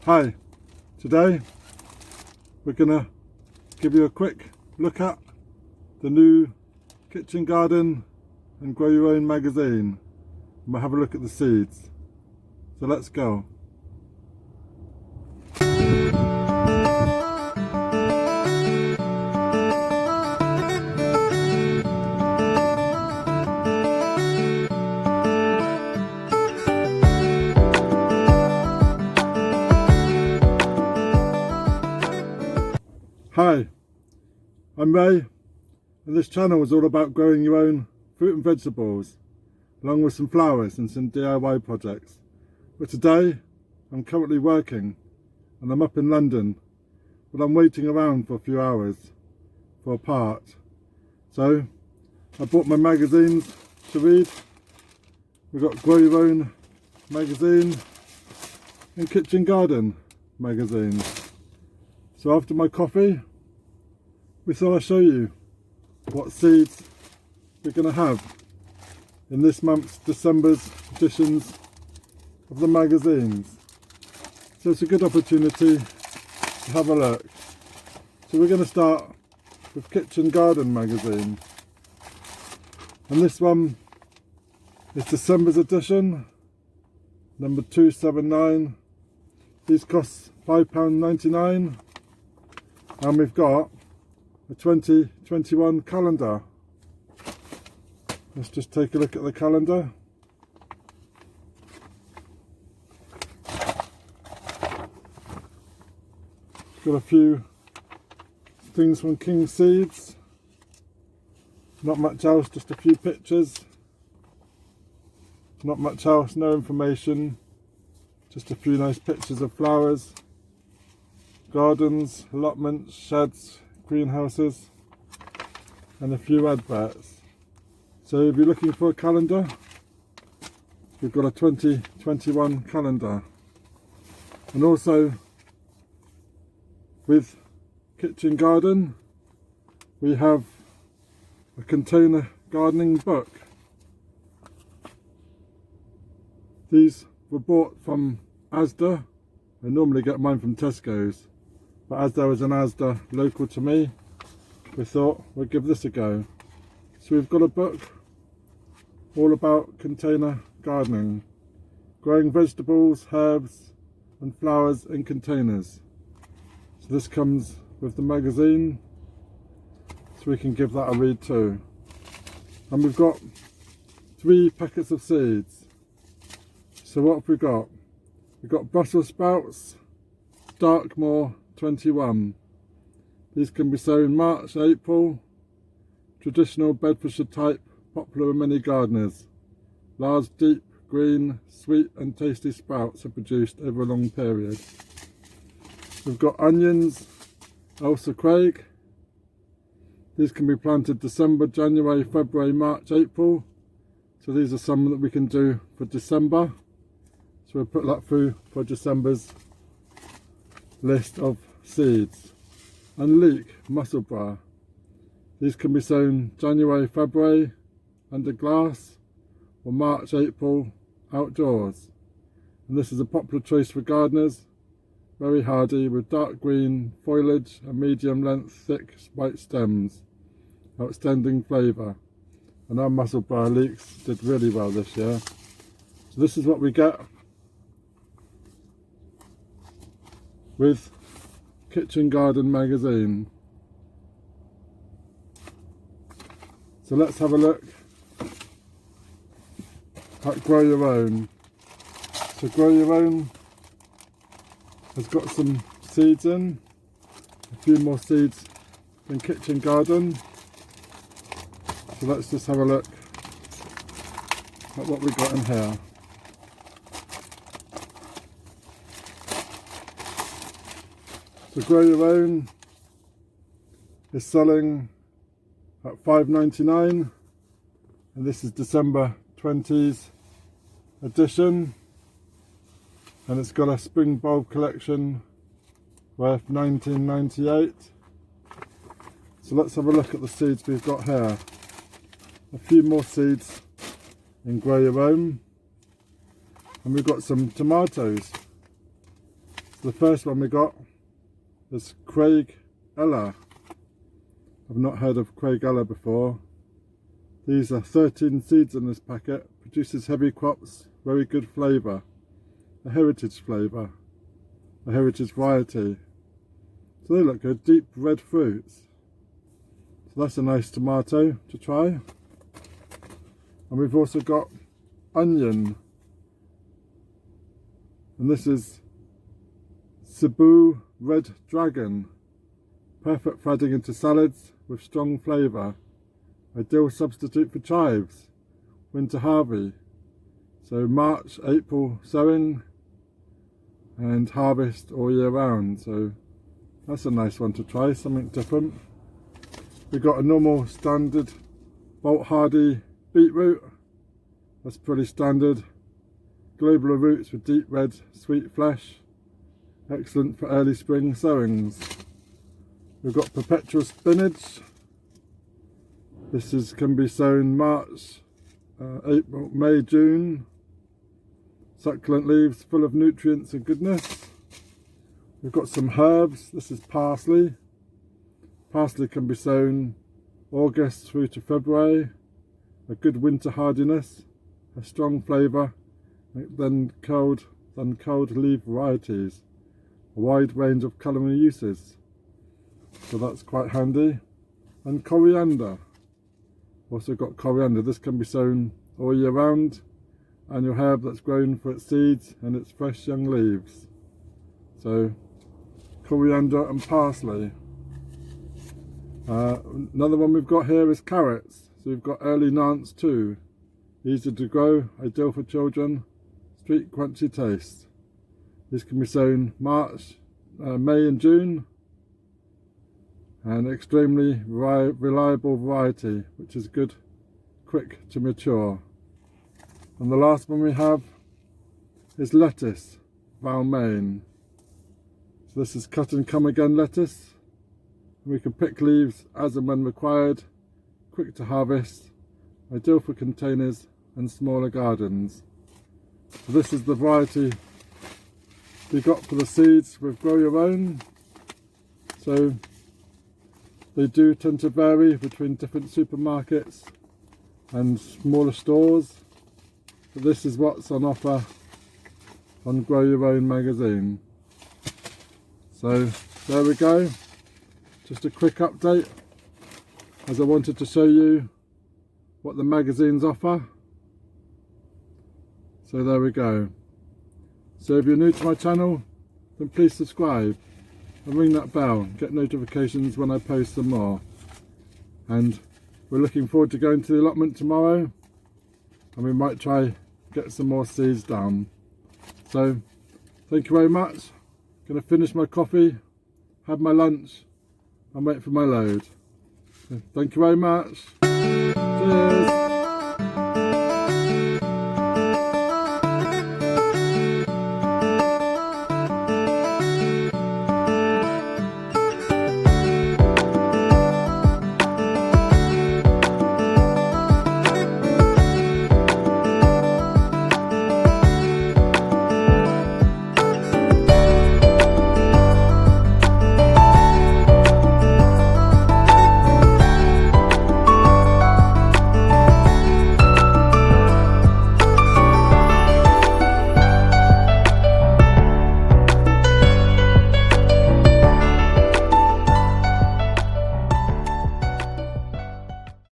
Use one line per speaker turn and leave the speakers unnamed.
Hi, today we're gonna give you a quick look at the new Kitchen Garden and Grow Your Own magazine, and we'll have a look at the seeds. So let's go. Hi, I'm Ray, and this channel is all about growing your own fruit and vegetables, along with some flowers and some DIY projects. But today, I'm currently working, and I'm up in London, but I'm waiting around for a few hours for a part. So, I bought my magazines to read. We've got Grow Your Own magazine and Kitchen Garden magazine. So after my coffee, we thought I'd show you what seeds we're going to have in this month's December's editions of the magazines. So it's a good opportunity to have a look. So we're going to start with Kitchen Garden magazine. And this one is December's edition, number 279. These cost £5.99. And we've got a 2021 calendar. Let's just take a look at the calendar. Got a few things from King Seeds. Not much else, just a few pictures. Not much else, no information. Just a few nice pictures of flowers, gardens, allotments, sheds, greenhouses, and a few adverts. So if you're looking for a calendar, we've got a 2021 calendar. And also with Kitchen Garden, we have a container gardening book. These were bought from Asda. I normally get mine from Tesco's, but as there was an Asda local to me, we thought we'd give this a go. So we've got a book all about container gardening, growing vegetables, herbs and flowers in containers. So this comes with the magazine, so we can give that a read too. And we've got 3 packets of seeds. So what have we got? We've got Brussels sprouts, Darkmoor 21. These can be sown March, April. Traditional Bedfordshire type, popular with many gardeners. Large, deep, green, sweet and tasty sprouts are produced over a long period. We've got onions, Elsa Craig. These can be planted December, January, February, March, April. So these are some that we can do for December. So we'll put that through for December's list of seeds. And leek, Musselburgh. These can be sown January, February under glass, or March, April outdoors. And this is a popular choice for gardeners, very hardy with dark green foliage and medium length thick white stems, outstanding flavour. And our Musselburgh leeks did really well this year. So this is what we get with Kitchen Garden magazine. So let's have a look at Grow Your Own. So Grow Your Own has got some seeds in, a few more seeds than Kitchen Garden. So let's just have a look at what we got in here. So Grow Your Own is selling at £5.99, and this is December 20's edition, and it's got a spring bulb collection worth £19.98. So let's have a look at the seeds we've got here. A few more seeds in Grow Your Own, and we've got some tomatoes. The first one we got is Craig Ella. I've not heard of Craig Ella before. These are 13 seeds in this packet. Produces heavy crops, very good flavour. A heritage flavour, a heritage variety. So they look good, deep red fruits. So that's a nice tomato to try. And we've also got onion. And this is Cebu Red Dragon. Perfect for adding into salads with strong flavour. Ideal substitute for chives. Winter harvey. So March, April sowing and harvest all year round. So that's a nice one to try, something different. We've got a normal standard Bolt Hardy beetroot. That's pretty standard. Global roots with deep red sweet flesh. Excellent for early spring sowings. We've got perpetual spinach. This can be sown March, April, May, June. Succulent leaves full of nutrients and goodness. We've got some herbs. This is parsley. Parsley can be sown August through to February. A good winter hardiness, a strong flavour, then cold leaf varieties. A wide range of culinary uses. So that's quite handy. And coriander. Also got coriander. This can be sown all year round. Annual herb that's grown for its seeds and its fresh young leaves. So coriander and parsley. Another one we've got here is carrots. So we've got early Nance too. Easy to grow, ideal for children, sweet crunchy taste. These can be sown March, May and June. An extremely reliable variety, which is good, quick to mature. And the last one we have is lettuce, Valmain. So this is cut and come again lettuce. We can pick leaves as and when required, quick to harvest, ideal for containers and smaller gardens. So this is the variety we got for the seeds with Grow Your Own. So they do tend to vary between different supermarkets and smaller stores. But this is what's on offer on Grow Your Own magazine. So there we go. Just a quick update, as I wanted to show you what the magazines offer. So there we go. So if you're new to my channel, then please subscribe and ring that bell, get notifications when I post some more. And we're looking forward to going to the allotment tomorrow, and we might try get some more seeds down. So thank you very much. Gonna finish my coffee, have my lunch and wait for my load. So, thank you very much. Cheers.